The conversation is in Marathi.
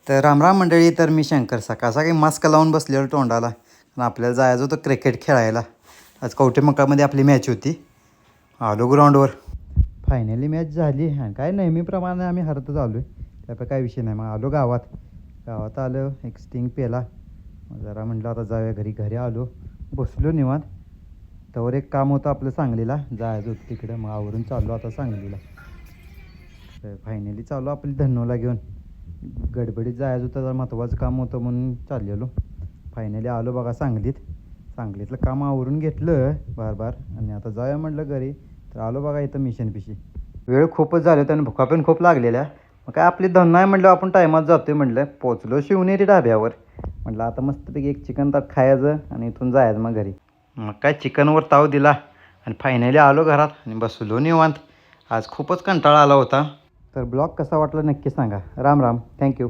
तर रामराम मंडळी. तर मी शंकर सकाळ सकाळी मास्क लावून बसलेलो तोंडाला, आणि आपल्याला जायचं होतं क्रिकेट खेळायला. आज कवठेमंकाळमध्ये आपली मॅच होती. आलो ग्राउंडवर. फायनली मॅच झाली. हां काय नेहमीप्रमाणे आम्ही हरतच आलो आहे, त्यामुळे काय विषय नाही. मग आलो गावात आलं, एक स्टिंग पेला. मग जरा म्हटलं आता जाऊया घरी. घरी आलो, बसलो निवांत. त्यावर एक काम होतं आपलं सांगलीला जायचं होतं तिकडं. मग आवरून चाललो आता सांगलीला. तर फायनली चालू आपली धन्नोला घेऊन. गडबडीत जायचं होतं, जरा महत्त्वाचं काम होतं म्हणून चाललेलो. फायनली आलो बघा सांगलीतलं काम आवरून घेतलं बार आणि आता जाऊया म्हटलं घरी. तर आलो बघा इथं मिशनपिशी. वेळ खूपच झाली होती आणि भुका पण खूप लागलेल्या. मग काय आपली धन्ना आहे म्हटलं, आपण टायमात जातोय म्हटलं. पोचलो शिवनेरी ढाब्यावर. म्हटलं आता मस्तपैकी एक चिकन ताट खायचं आणि इथून जायचं मग घरी. मग काय चिकनवर ताव दिला आणि फायनली आलो घरात आणि बसलो निवांत. आज खूपच कंटाळा आला होता. तर ब्लॉग कसा वाटला नक्की सांगा. राम राम. थँक्यू.